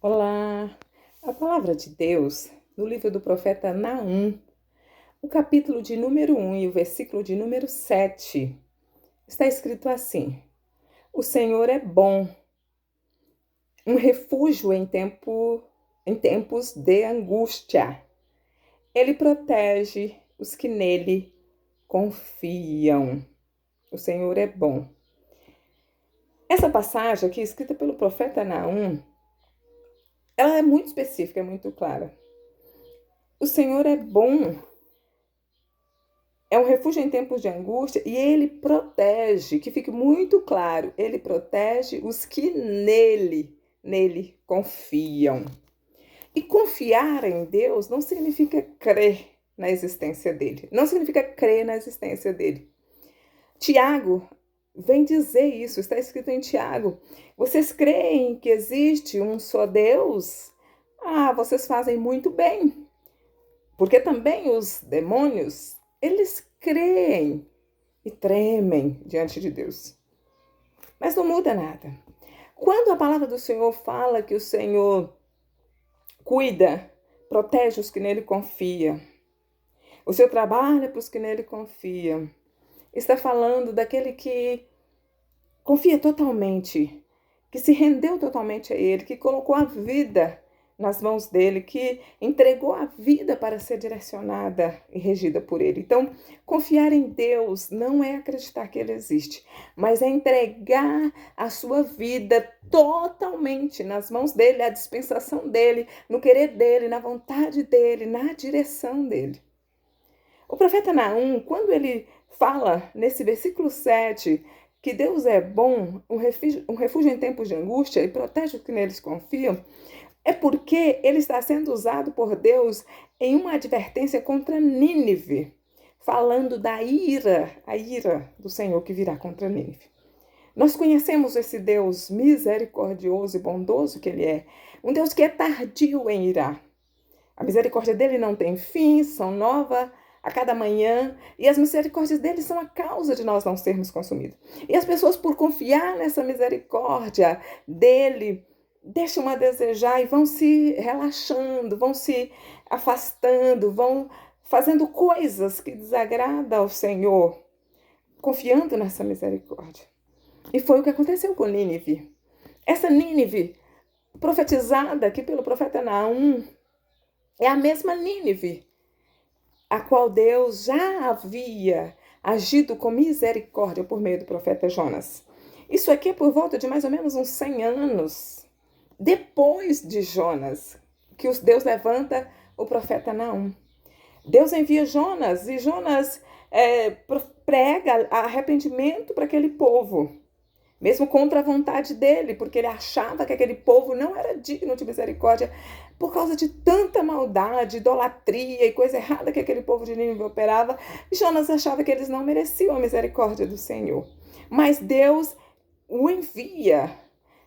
Olá! A palavra de Deus, no livro do profeta Naum, o capítulo de número 1 e o versículo de número 7, está escrito assim: O Senhor é bom, um refúgio em tempos de angústia. Ele protege os que nele confiam. O Senhor é bom. Essa passagem aqui, escrita pelo profeta Naum, ela é muito específica, é muito clara. O Senhor é bom, é um refúgio em tempos de angústia e ele protege, que fique muito claro, ele protege os que nele confiam. E confiar em Deus não significa crer na existência dele, não significa crer na existência dele. Tiago vem dizer isso, está escrito em Tiago. Vocês creem que existe um só Deus? Vocês fazem muito bem. Porque também os demônios, eles creem e tremem diante de Deus. Mas não muda nada. Quando a palavra do Senhor fala que o Senhor cuida, protege os que nele confiam, o Senhor trabalha para os que nele confiam, está falando daquele que confia totalmente, que se rendeu totalmente a ele, que colocou a vida nas mãos dele, que entregou a vida para ser direcionada e regida por ele. Então, confiar em Deus não é acreditar que ele existe, mas é entregar a sua vida totalmente nas mãos dele, à dispensação dele, no querer dele, na vontade dele, na direção dele. O profeta Naum, quando ele fala nesse versículo 7, que Deus é bom, um refúgio em tempos de angústia e protege os que neles confiam, é porque ele está sendo usado por Deus em uma advertência contra Nínive, falando da a ira do Senhor que virá contra Nínive. Nós conhecemos esse Deus misericordioso e bondoso que ele é, um Deus que é tardio em irar. A misericórdia dele não tem fim, são novas a cada manhã, e as misericórdias dele são a causa de nós não sermos consumidos. E as pessoas, por confiar nessa misericórdia dele, deixam a desejar e vão se relaxando, vão se afastando, vão fazendo coisas que desagradam ao Senhor, confiando nessa misericórdia. E foi o que aconteceu com Nínive. Essa Nínive, profetizada aqui pelo profeta Naum, é a mesma Nínive, a qual Deus já havia agido com misericórdia por meio do profeta Jonas. Isso aqui é por volta de mais ou menos uns 100 anos depois de Jonas, que Deus levanta o profeta Naum. Deus envia Jonas e Jonas prega arrependimento para aquele povo, mesmo contra a vontade dele, porque ele achava que aquele povo não era digno de misericórdia por causa de tanta maldade, idolatria e coisa errada que aquele povo de Nínive operava. Jonas achava que eles não mereciam a misericórdia do Senhor. Mas Deus o envia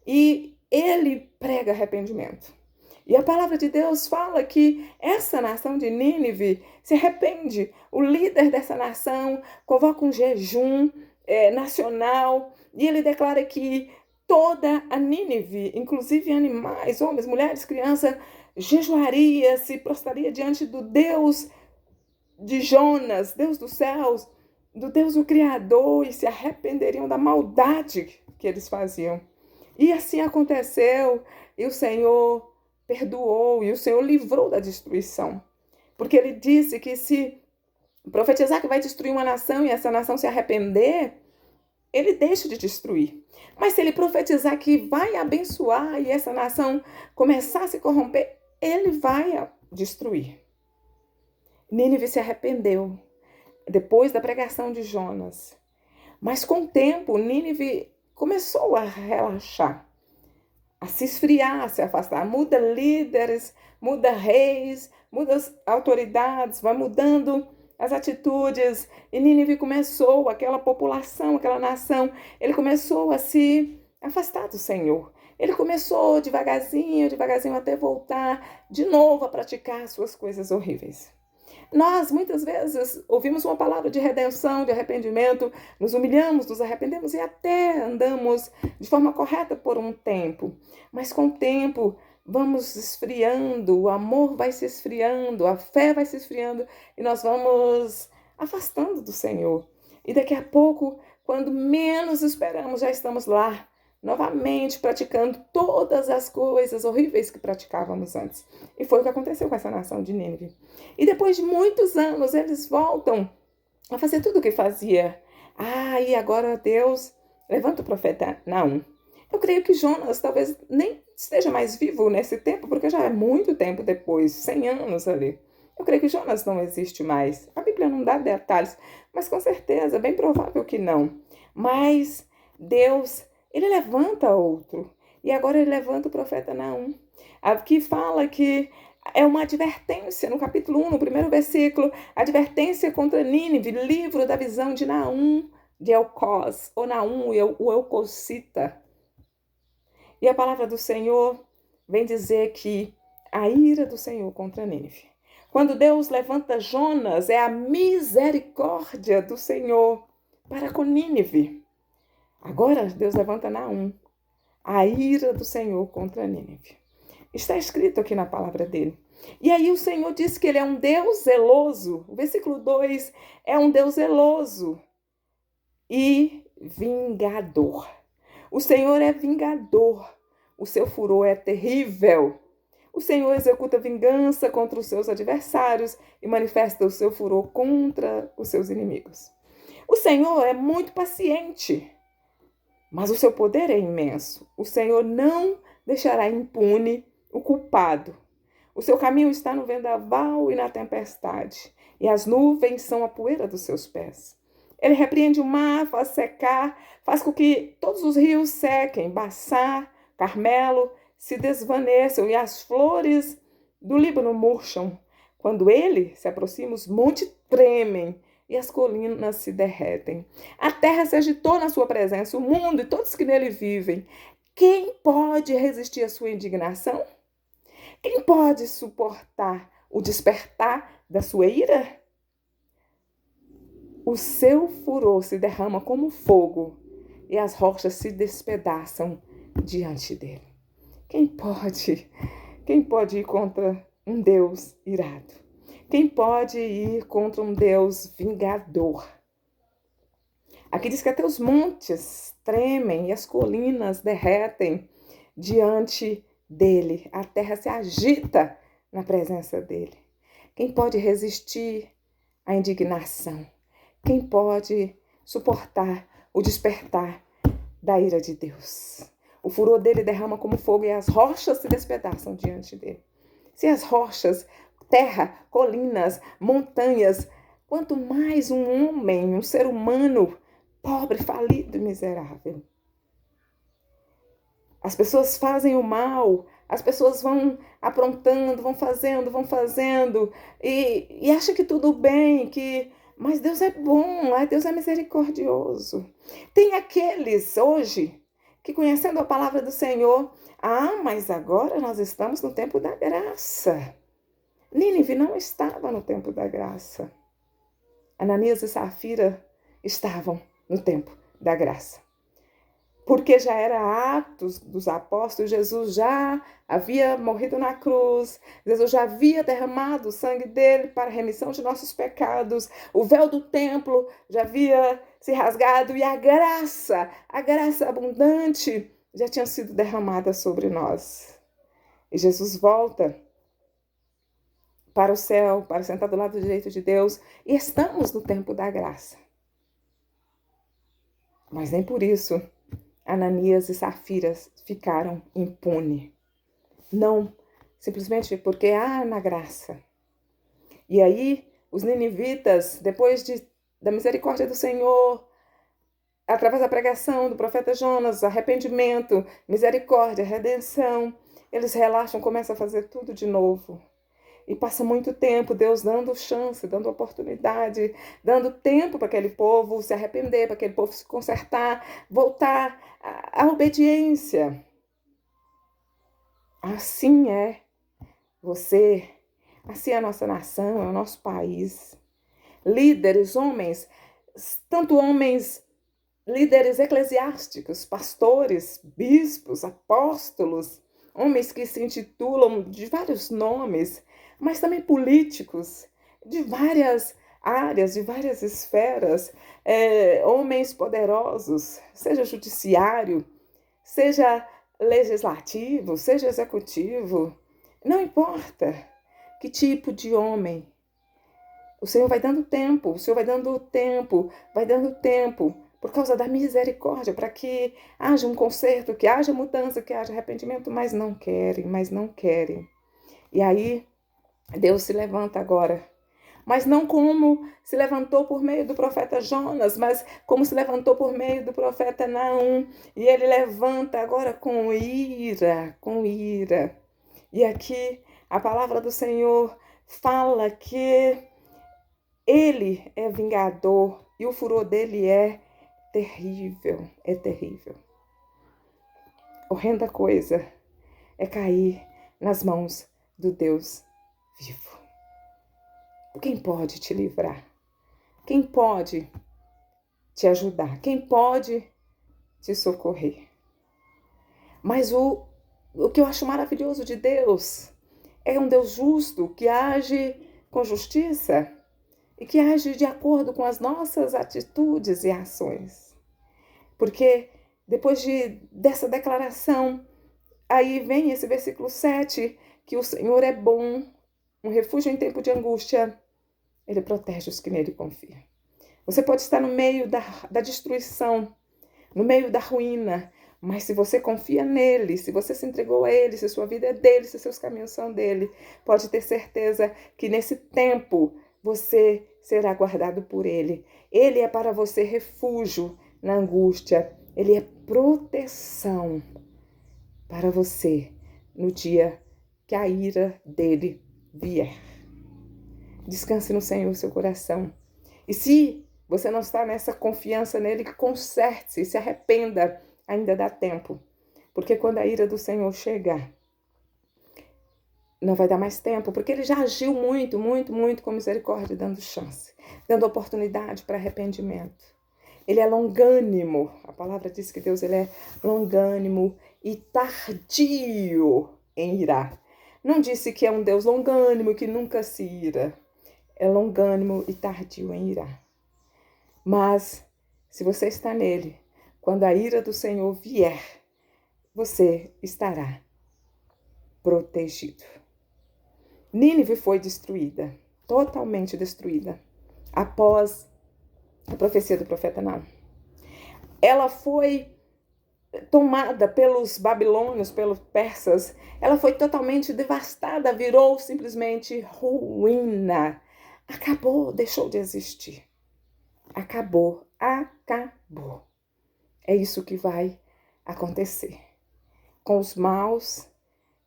e ele prega arrependimento. E a palavra de Deus fala que essa nação de Nínive se arrepende. O líder dessa nação convoca um jejum nacional e ele declara que toda a Nínive, inclusive animais, homens, mulheres, crianças, jejuaria, se prostraria diante do Deus de Jonas, Deus dos céus, do Deus o Criador, e se arrependeriam da maldade que eles faziam. E assim aconteceu, e o Senhor perdoou, e o Senhor livrou da destruição. Porque ele disse que se profetizar que vai destruir uma nação e essa nação se arrepender, ele deixa de destruir. Mas se ele profetizar que vai abençoar e essa nação começar a se corromper, ele vai destruir. Nínive se arrependeu depois da pregação de Jonas. Mas com o tempo, Nínive começou a relaxar, a se esfriar, a se afastar. Muda líderes, muda reis, muda as autoridades, vai mudando as atitudes. E Nínive começou, aquela população, aquela nação, ele começou a se afastar do Senhor. Ele começou devagarzinho, devagarzinho, até voltar de novo a praticar suas coisas horríveis. Nós, muitas vezes, ouvimos uma palavra de redenção, de arrependimento, nos humilhamos, nos arrependemos e até andamos de forma correta por um tempo. Mas com o tempo, vamos esfriando, o amor vai se esfriando, a fé vai se esfriando e nós vamos afastando do Senhor. E daqui a pouco, quando menos esperamos, já estamos lá, novamente praticando todas as coisas horríveis que praticávamos antes. E foi o que aconteceu com essa nação de Nínive. E depois de muitos anos, eles voltam a fazer tudo o que fazia. E agora Deus levanta o profeta Naum. Eu creio que Jonas talvez nem esteja mais vivo nesse tempo, porque já é muito tempo depois, 100 anos ali. Eu creio que Jonas não existe mais. A Bíblia não dá detalhes, mas com certeza, é bem provável que não. Mas Deus, ele levanta outro. E agora ele levanta o profeta Naum, que fala que é uma advertência, no capítulo 1, no primeiro versículo, advertência contra Nínive, livro da visão de Naum, de Elcós, ou Naum, o Elcocita. E a palavra do Senhor vem dizer que a ira do Senhor contra Nínive. Quando Deus levanta Jonas, é a misericórdia do Senhor para com Nínive. Agora Deus levanta Naum, a ira do Senhor contra Nínive. Está escrito aqui na palavra dele. E aí o Senhor diz que ele é um Deus zeloso. O versículo 2 é um Deus zeloso e vingador. O Senhor é vingador. O seu furor é terrível. O Senhor executa vingança contra os seus adversários e manifesta o seu furor contra os seus inimigos. O Senhor é muito paciente, mas o seu poder é imenso. O Senhor não deixará impune o culpado. O seu caminho está no vendaval e na tempestade, e as nuvens são a poeira dos seus pés. Ele repreende o mar, faz secar, faz com que todos os rios sequem, Baçá, Carmelo se desvaneçam e as flores do Líbano murcham. Quando ele se aproxima, os montes tremem e as colinas se derretem. A terra se agitou na sua presença, o mundo e todos que nele vivem. Quem pode resistir à sua indignação? Quem pode suportar o despertar da sua ira? O seu furor se derrama como fogo e as rochas se despedaçam diante dele. Quem pode ir contra um Deus irado? Quem pode ir contra um Deus vingador? Aqui diz que até os montes tremem e as colinas derretem diante dele. A terra se agita na presença dele. Quem pode resistir à indignação? Quem pode suportar o despertar da ira de Deus? O furor dele derrama como fogo e as rochas se despedaçam diante dele. Se as rochas, terra, colinas, montanhas, quanto mais um homem, um ser humano, pobre, falido e miserável. As pessoas fazem o mal, as pessoas vão aprontando, vão fazendo, e acham que tudo bem, mas Deus é bom, Deus é misericordioso. Tem aqueles hoje que, conhecendo a palavra do Senhor, mas agora nós estamos no tempo da graça. Nínive não estava no tempo da graça. Ananias e Safira estavam no tempo da graça. Porque já era Atos dos Apóstolos, Jesus já havia morrido na cruz, Jesus já havia derramado o sangue dele para a remissão de nossos pecados, o véu do templo já havia se rasgado e a graça abundante já tinha sido derramada sobre nós. E Jesus volta para o céu, para sentar do lado direito de Deus, e estamos no tempo da graça. Mas nem por isso Ananias e Safira ficaram impunes. Não, simplesmente porque na graça. E aí, os ninivitas, depois da misericórdia do Senhor, através da pregação do profeta Jonas, arrependimento, misericórdia, redenção, eles relaxam, começam a fazer tudo de novo. E passa muito tempo, Deus dando chance, dando oportunidade, dando tempo para aquele povo se arrepender, para aquele povo se consertar, voltar à obediência. Assim é você, assim é a nossa nação, é o nosso país. Líderes, homens, tanto homens, líderes eclesiásticos, pastores, bispos, apóstolos, homens que se intitulam de vários nomes, mas também políticos, de várias áreas, de várias esferas, homens poderosos, seja judiciário, seja legislativo, seja executivo, não importa que tipo de homem. O Senhor vai dando tempo, o Senhor vai dando tempo, por causa da misericórdia, para que haja um conserto, que haja mudança, que haja arrependimento, mas não querem, E aí, Deus se levanta agora. Mas não como se levantou por meio do profeta Jonas, mas como se levantou por meio do profeta Naum. E ele levanta agora com ira, com ira. E aqui a palavra do Senhor fala que ele é vingador e o furor dele é terrível, é terrível. Horrenda coisa é cair nas mãos do Deus vivo. Quem pode te livrar? Quem pode te ajudar? Quem pode te socorrer? Mas o que eu acho maravilhoso de Deus é um Deus justo que age com justiça e que age de acordo com as nossas atitudes e ações. Porque depois dessa declaração, aí vem esse versículo 7, que o Senhor é bom, um refúgio em tempo de angústia. Ele protege os que nele confiam. Você pode estar no meio da destruição, no meio da ruína, mas se você confia nele, se você se entregou a ele, se sua vida é dele, se seus caminhos são dele, pode ter certeza que nesse tempo você será guardado por ele. Ele é para você refúgio na angústia. Ele é proteção para você no dia que a ira dele vier. Descanse no Senhor, seu coração. E se você não está nessa confiança nele, conserte-se, se arrependa, ainda dá tempo. Porque quando a ira do Senhor chegar, não vai dar mais tempo, porque ele já agiu muito com misericórdia, dando chance, dando oportunidade para arrependimento. Ele é longânimo. A palavra diz que Deus ele é longânimo e tardio em irar. Não disse que é um Deus longânimo que nunca se ira. É longânimo e tardio em irar. Mas, se você está nele, quando a ira do Senhor vier, você estará protegido. Nínive foi destruída, totalmente destruída, após a profecia do profeta Naum. Ela foi tomada pelos babilônios, pelos persas, ela foi totalmente devastada, virou simplesmente ruína. Acabou, deixou de existir. Acabou. É isso que vai acontecer com os maus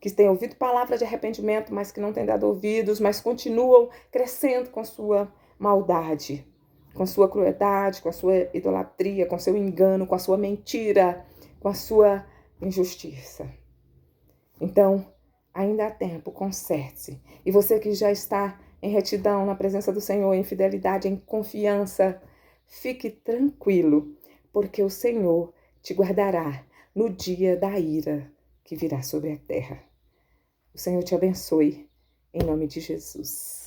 que têm ouvido palavras de arrependimento, mas que não têm dado ouvidos, mas continuam crescendo com sua maldade, com sua crueldade, com a sua idolatria, com seu engano, com a sua mentira, com a sua injustiça. Então, ainda há tempo, conserte-se. E você que já está em retidão, na presença do Senhor, em fidelidade, em confiança, fique tranquilo, porque o Senhor te guardará no dia da ira que virá sobre a terra. O Senhor te abençoe, em nome de Jesus.